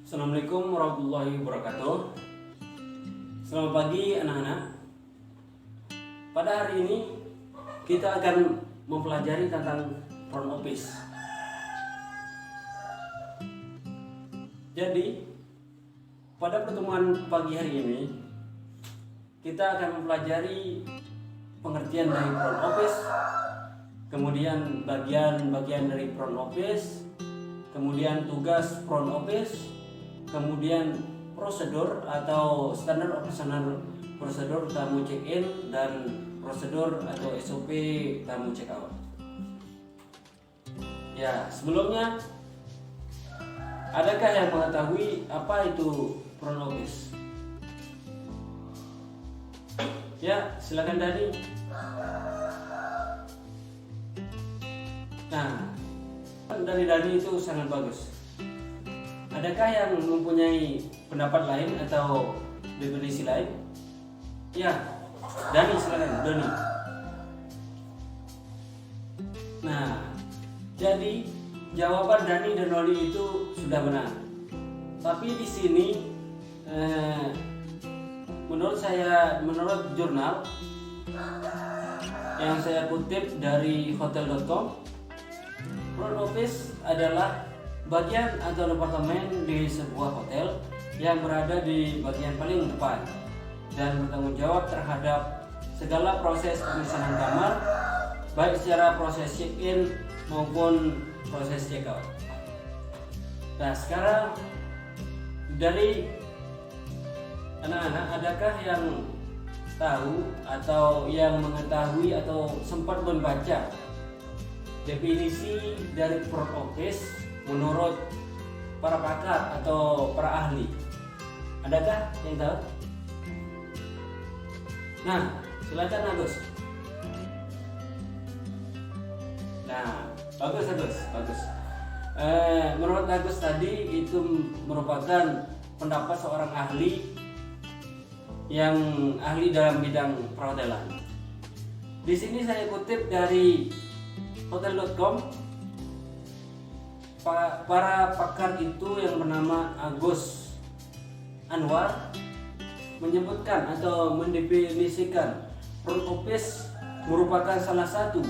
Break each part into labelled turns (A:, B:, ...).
A: Assalamualaikum warahmatullahi wabarakatuh. Selamat pagi anak-anak. Pada hari ini kita akan mempelajari tentang front office. Jadi pada pertemuan pagi hari ini kita akan mempelajari pengertian dari front office, kemudian bagian-bagian dari front office, kemudian tugas front office, kemudian prosedur atau standar operasional prosedur tamu check-in dan prosedur atau SOP tamu check-out. Ya, sebelumnya adakah yang mengetahui apa itu front office? Ya, silakan Dani. Nah, dari Dani itu sangat bagus. Adakah yang mempunyai pendapat lain atau definisi lain? Ya, Dani silakan, Doni. Nah, jadi jawaban Dani dan Doni itu sudah benar. Tapi di sini, menurut jurnal yang saya kutip dari hotel.com, front office adalah bagian atau departemen di sebuah hotel yang berada di bagian paling depan dan bertanggung jawab terhadap segala proses pemesanan kamar, baik secara proses check-in maupun proses check-out. Nah, sekarang dari anak-anak, adakah yang tahu atau yang mengetahui atau sempat membaca definisi dari front office menurut para pakar atau para ahli? Adakah yang tahu? Nah, silakan Agus. Nah, bagus. Menurut Agus tadi itu merupakan pendapat seorang ahli yang ahli dalam bidang perhotelan. Di sini saya kutip dari hotel.com. Para pakar itu yang bernama Agus Anwar menyebutkan atau mendefinisikan front office merupakan salah satu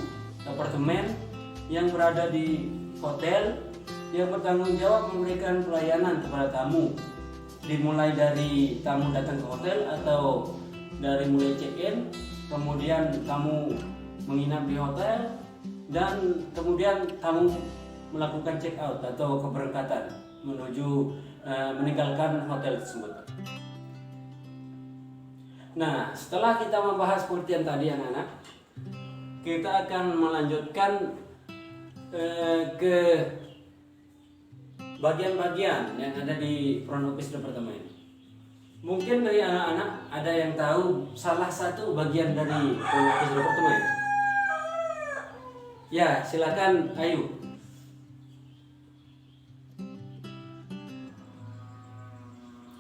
A: departemen yang berada di hotel yang bertanggung jawab memberikan pelayanan kepada tamu, dimulai dari tamu datang ke hotel atau dari mulai check-in, kemudian tamu menginap di hotel, dan kemudian tamu melakukan check out atau keberangkatan menuju meninggalkan hotel tersebut. Nah, setelah kita membahas pengertian tadi anak-anak, kita akan melanjutkan ke bagian-bagian yang ada di front office departemen. Mungkin dari anak-anak ada yang tahu salah satu bagian dari front office departemen. Ya, silakan Ayu.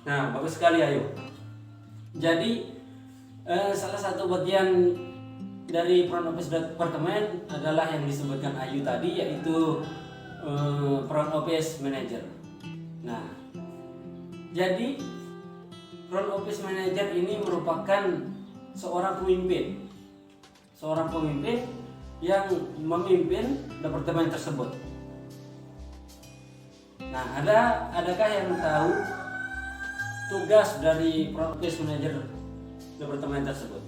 A: Nah, bagus sekali Ayu. Jadi salah satu bagian dari front office departemen adalah yang disebutkan Ayu tadi, yaitu front office manager. Nah, jadi front office manager ini merupakan seorang pemimpin yang memimpin departemen tersebut. Nah, adakah yang tahu tugas dari front office manager departemen tersebut?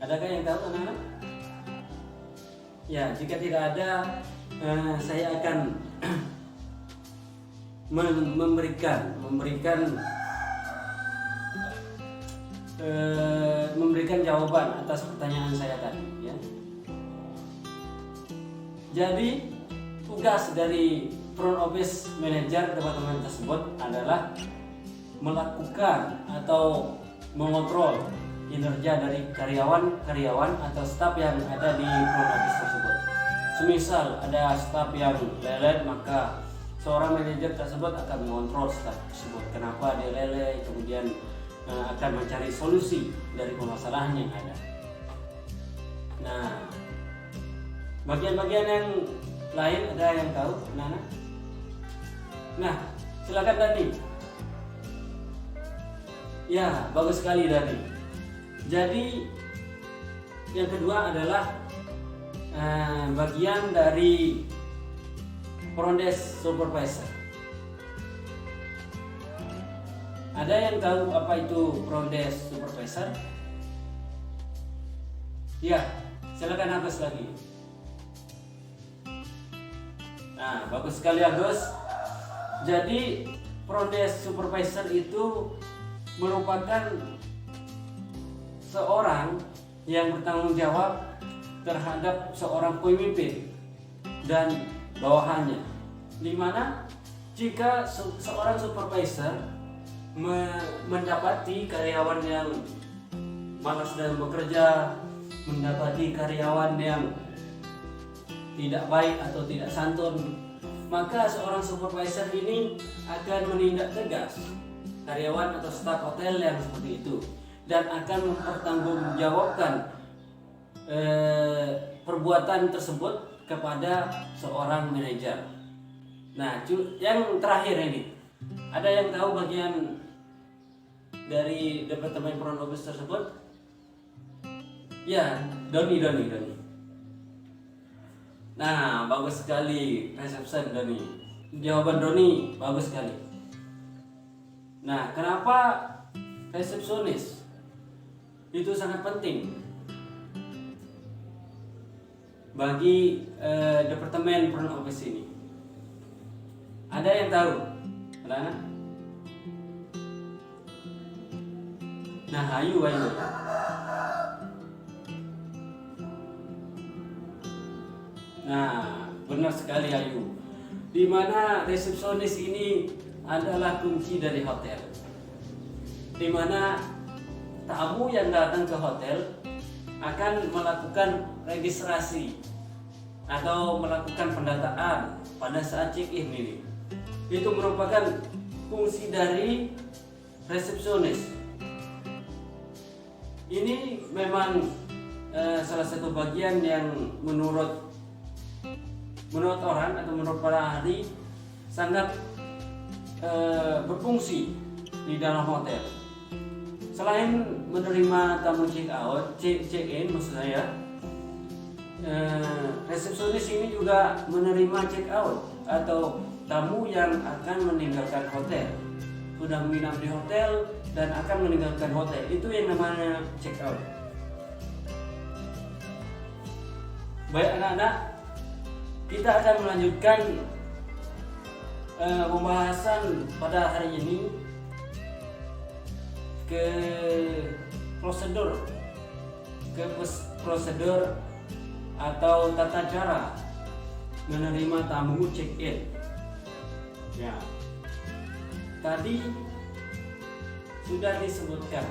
A: Adakah yang tahu anak-anak? Ya, jika tidak ada, saya akan memberikan jawaban atas pertanyaan saya tadi. Ya. Jadi tugas dari front office manager departemen tersebut adalah melakukan atau mengontrol kinerja dari karyawan atau staf yang ada di front office tersebut. Semisal ada staf yang lelet, maka seorang manajer tersebut akan mengontrol staf tersebut. Kenapa dia lelet, kemudian akan mencari solusi dari permasalahan yang ada. Nah, bagian-bagian yang lain ada yang tahu, anak-anak? Nah, silakan Dani. Ya, bagus sekali Dani. Jadi yang kedua adalah bagian dari front desk supervisor. Ada yang tahu apa itu front desk supervisor? Ya, silakan Agus lagi. Nah, bagus sekali Agus. Jadi front desk supervisor itu merupakan seorang yang bertanggung jawab terhadap seorang pemimpin dan bawahannya, dimana jika seorang supervisor mendapati karyawan yang malas dalam bekerja, mendapati karyawan yang tidak baik atau tidak santun, maka seorang supervisor ini akan menindak tegas karyawan atau staf hotel yang seperti itu dan akan mempertanggungjawabkan perbuatan tersebut kepada seorang manajer. Nah, yang terakhir ini, ada yang tahu bagian dari departemen front office tersebut? Ya, Doni. Nah, bagus sekali reception Doni. Jawaban Doni bagus sekali. Nah, kenapa resepsionis itu sangat penting bagi departemen front office ini? Ada yang tahu? Anak-anak? Nah, ayo. Nah, benar sekali Ayu. Di mana resepsionis ini adalah kunci dari hotel. Di mana tamu yang datang ke hotel akan melakukan registrasi atau melakukan pendataan pada saat check-in ini. Itu merupakan fungsi dari resepsionis. Ini memang salah satu bagian yang menurut orang atau menurut para ahli sangat berfungsi di dalam hotel. Selain menerima tamu check-in maksud saya, resepsionis ini juga menerima check-out atau tamu yang akan meninggalkan hotel, sudah menginap di hotel dan akan meninggalkan hotel. Itu yang namanya check-out. Baik anak-anak, kita akan melanjutkan pembahasan pada hari ini ke prosedur atau tata cara menerima tamu check-in. Ya, tadi sudah disebutkan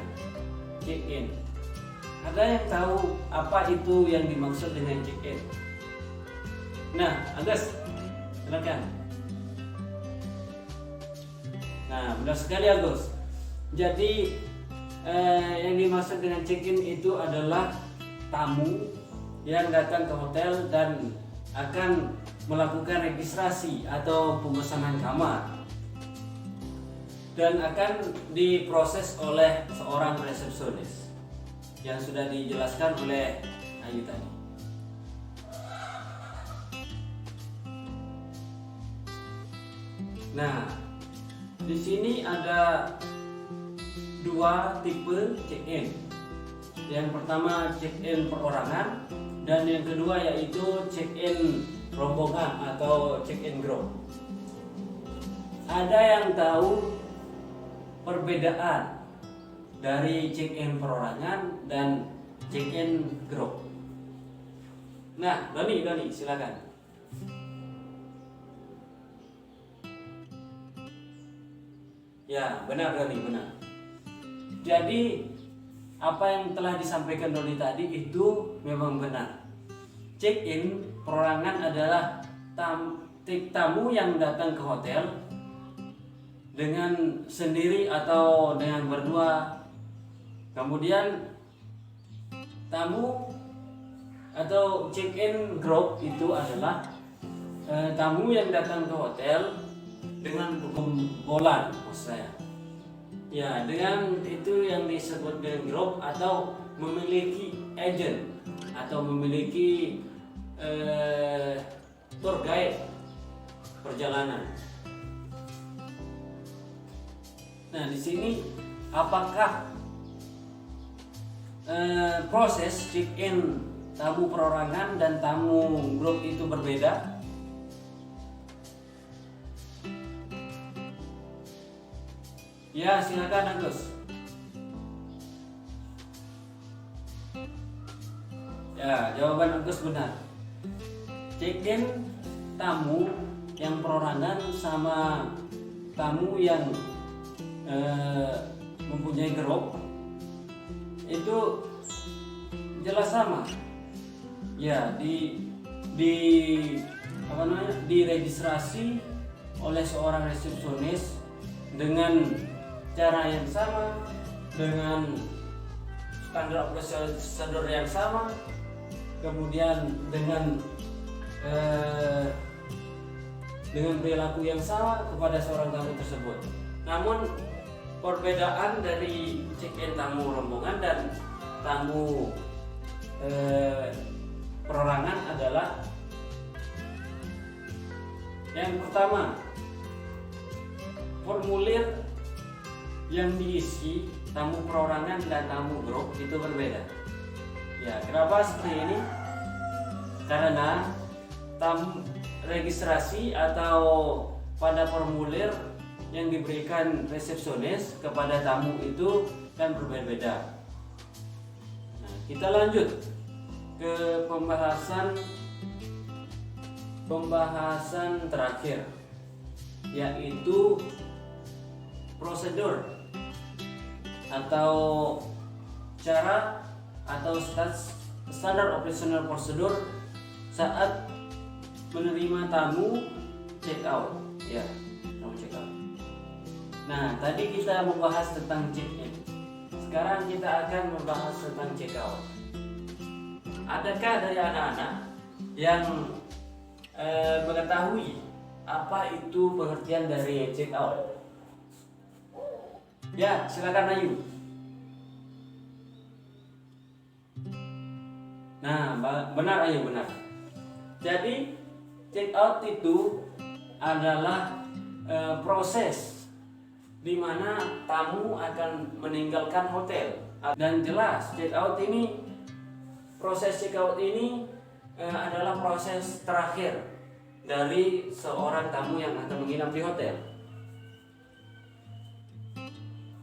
A: check-in. Ada yang tahu apa itu yang dimaksud dengan check-in? Nah, Agus, silakan. Nah, benar sekali Agus. Jadi yang dimaksud dengan check-in itu adalah tamu yang datang ke hotel dan akan melakukan registrasi atau pemesanan kamar dan akan diproses oleh seorang resepsionis yang sudah dijelaskan oleh Ayu tadi. Nah, di sini ada dua tipe check-in. Yang pertama check-in perorangan dan yang kedua yaitu check-in rombongan atau check-in group. Ada yang tahu perbedaan dari check-in perorangan dan check-in group? Nah, Doni silakan. Ya, benar Doni, benar. Jadi apa yang telah disampaikan Doni tadi itu memang benar. Check-in perorangan adalah tamu yang datang ke hotel dengan sendiri atau dengan berdua. Kemudian tamu atau check-in group itu adalah tamu yang datang ke hotel dengan pembolan, maksud saya. Ya, dengan itu yang disebut dengan grup atau memiliki agent atau memiliki tour guide perjalanan. Nah, di sini apakah proses check-in tamu perorangan dan tamu grup itu berbeda? Ya, silakan Agus. Ya, jawaban Agus benar. Check-in tamu yang perorangan sama tamu yang mempunyai grup itu jelas sama. Ya, diregistrasi oleh seorang resepsionis dengan cara yang sama, dengan standar prosedur yang sama, kemudian dengan perilaku yang sama kepada seorang tamu tersebut. Namun perbedaan dari check-in tamu rombongan dan tamu perorangan adalah yang pertama, formulir yang diisi tamu perorangan dan tamu grup itu berbeda. Ya, kenapa seperti ini? Karena tamu registrasi atau pada formulir yang diberikan resepsionis kepada tamu itu kan berbeda-beda. Nah, kita lanjut ke pembahasan terakhir, yaitu prosedur atau cara atau standar operasional prosedur saat menerima tamu check out. Ya, tamu check out. Nah, tadi kita membahas tentang check-in. Sekarang kita akan membahas tentang check out. Adakah dari anak-anak yang mengetahui apa itu pengertian dari check out? Ya, silakan Ayu. Nah, benar Ayu, benar. Jadi check out itu adalah proses di mana tamu akan meninggalkan hotel. Dan jelas proses check out ini adalah proses terakhir dari seorang tamu yang akan menginap di hotel.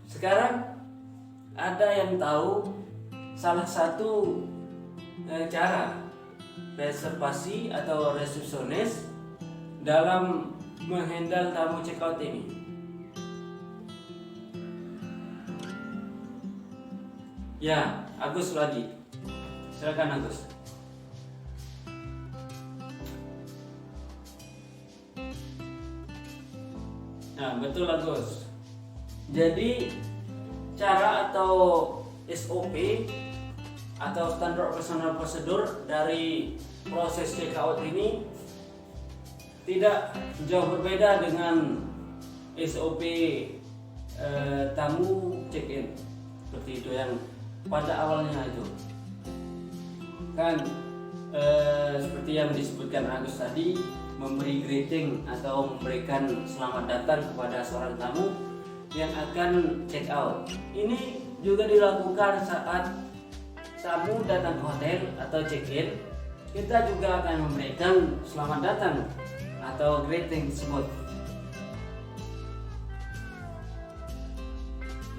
A: Sekarang ada yang tahu salah satu cara reservasi atau resepsionis dalam menghandle tamu check out ini? Ya, Agus lagi. Silakan Agus. Nah, betul Agus. Jadi cara atau SOP atau standar operasional prosedur dari proses check out ini tidak jauh berbeda dengan SOP tamu check in, seperti itu yang pada awalnya itu kan seperti yang disebutkan Agus tadi, memberi greeting atau memberikan selamat datang kepada seorang tamu yang akan check out. Ini juga dilakukan saat tamu datang ke hotel atau check in. Kita juga akan memberikan selamat datang atau greeting tersebut.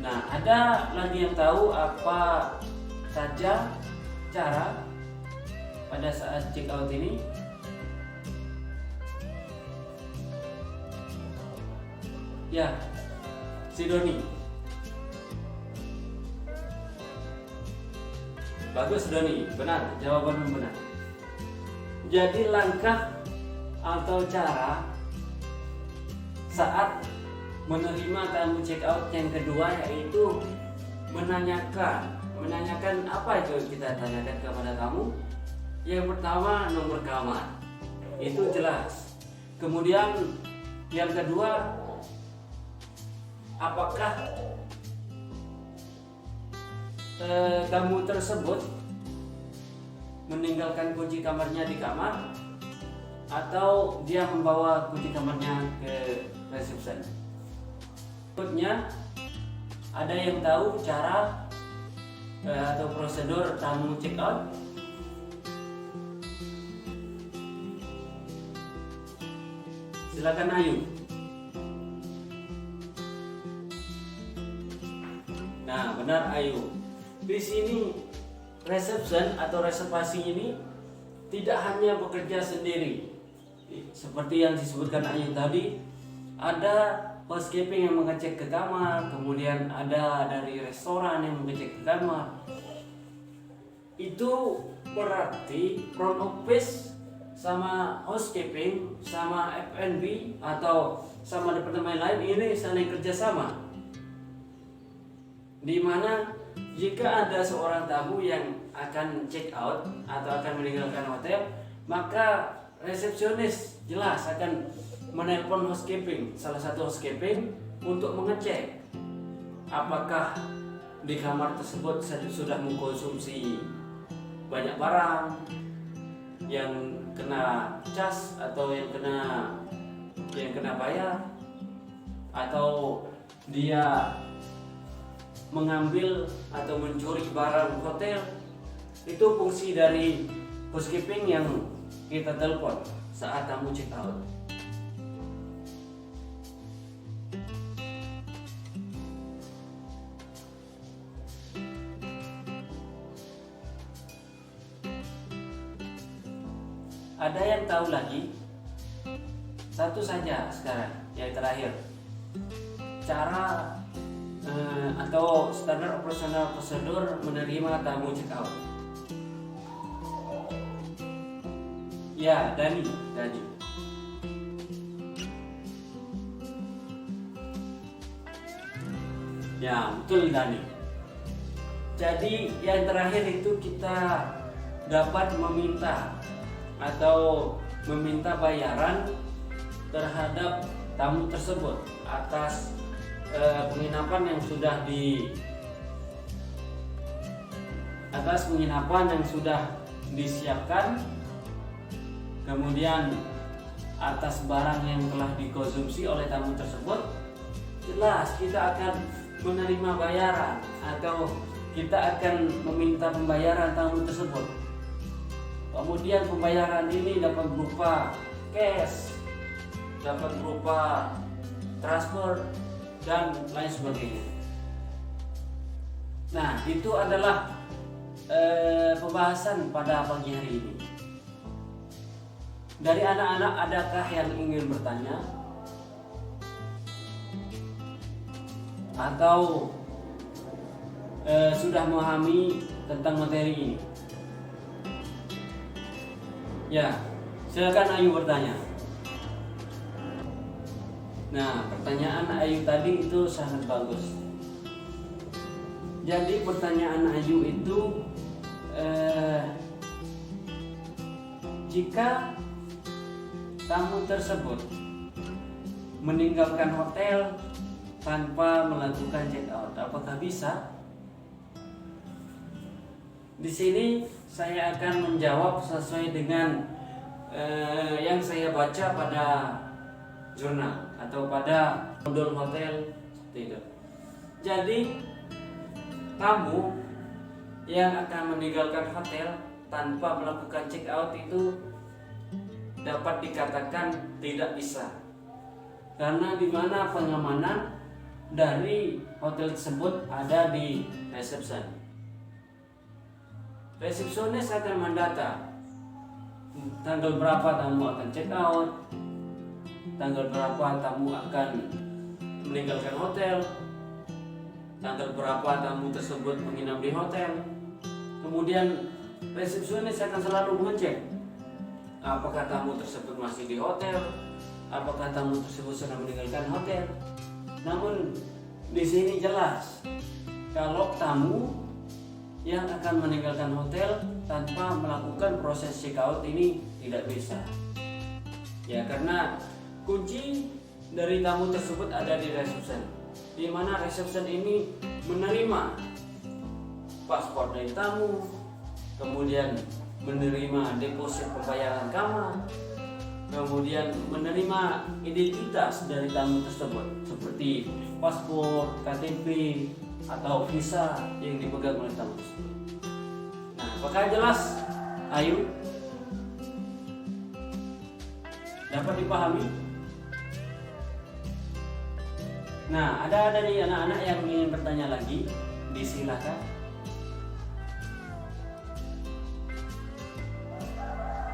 A: Nah, ada lagi yang tahu apa saja cara pada saat check out ini? Ya, si Doni. Bagus Doni, benar, jawabanmu benar. Jadi langkah atau cara saat menerima tamu check out yang kedua yaitu menanyakan apa itu kita tanyakan kepada tamu. Yang pertama, nomor kamar. Itu jelas. Kemudian yang kedua, apakah tamu tersebut meninggalkan kunci kamarnya di kamar atau dia membawa kunci kamarnya ke resepsi. Berikutnya, ada yang tahu cara atau prosedur tamu check out? Silakan Ayu. Nah, benar Ayu. Di sini reception atau reservasi ini tidak hanya bekerja sendiri. Seperti yang disebutkan Ayu tadi, ada housekeeping yang mengecek ke kamar, kemudian ada dari restoran yang mengecek ke kamar. Itu berarti front office sama housekeeping sama F&B atau sama departemen lain ini saling kerjasama. Di mana jika ada seorang tamu yang akan check out atau akan meninggalkan hotel, maka resepsionis jelas akan menelpon housekeeping, salah satu housekeeping, untuk mengecek apakah di kamar tersebut sudah mengkonsumsi banyak barang yang kena cas atau yang kena bayar, atau dia mengambil atau mencuri barang hotel. Itu fungsi dari housekeeping yang kita telepon saat tamu check out. Ada yang tahu lagi? Satu saja sekarang, yang terakhir. Cara atau standar operasional prosedur menerima tamu check out. Ya, Dani. Ya, betul Dani. Jadi yang terakhir itu kita dapat meminta bayaran terhadap tamu tersebut atas penginapan yang sudah disiapkan, kemudian atas barang yang telah dikonsumsi oleh tamu tersebut. Jelas kita akan menerima bayaran atau kita akan meminta pembayaran tamu tersebut. Kemudian pembayaran ini dapat berupa cash, dapat berupa transfer, dan lain sebagainya. Nah, itu adalah pembahasan pada pagi hari ini. Dari anak-anak, adakah yang ingin bertanya? Atau sudah memahami tentang materi ini? Ya, silakan Ayu bertanya. Nah, pertanyaan Ayu tadi itu sangat bagus. Jadi pertanyaan Ayu itu jika tamu tersebut meninggalkan hotel tanpa melakukan check out, apakah bisa? Di sini saya akan menjawab sesuai dengan yang saya baca pada jurnal atau pada modul hotel seperti itu. Jadi tamu yang akan meninggalkan hotel tanpa melakukan check out itu dapat dikatakan tidak bisa, karena di mana pengamanan dari hotel tersebut ada di resepsi. Resepsionis akan mendata tanggal berapa tamu akan check out, tanggal berapa tamu akan meninggalkan hotel, tanggal berapa tamu tersebut menginap di hotel. Kemudian resepsionis akan selalu mengecek apakah tamu tersebut masih di hotel, apakah tamu tersebut sudah meninggalkan hotel. Namun di sini jelas kalau tamu yang akan meninggalkan hotel tanpa melakukan proses check out ini tidak bisa. Ya, karena kunci dari tamu tersebut ada di reception, di mana reception ini menerima paspor dari tamu, kemudian menerima deposit pembayaran kamar, kemudian menerima identitas dari tamu tersebut seperti paspor, KTP, atau visa yang dipegang oleh tamu tersebut. Nah, apakah jelas? Ayo, dapat dipahami? Nah, ada dari anak-anak yang ingin bertanya lagi, disilakan.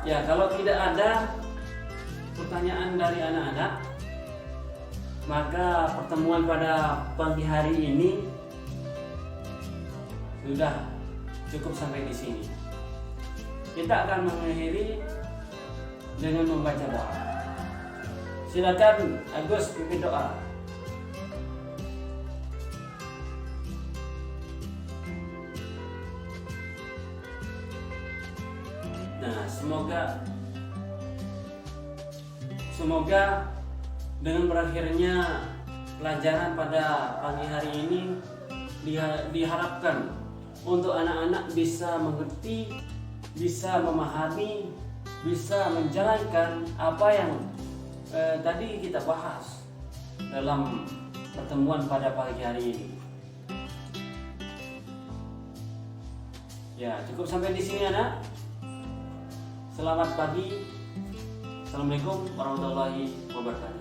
A: Ya, kalau tidak ada pertanyaan dari anak-anak, maka pertemuan pada pagi hari ini sudah cukup sampai di sini. Kita akan mengakhiri dengan membaca doa. Silakan Agus pimpin doa. Nah, semoga dengan berakhirnya pelajaran pada pagi hari ini diharapkan untuk anak-anak bisa mengerti, bisa memahami, bisa menjalankan apa yang tadi kita bahas dalam pertemuan pada pagi hari ini. Ya, cukup sampai di sini anak. Selamat pagi. Assalamualaikum warahmatullahi wabarakatuh.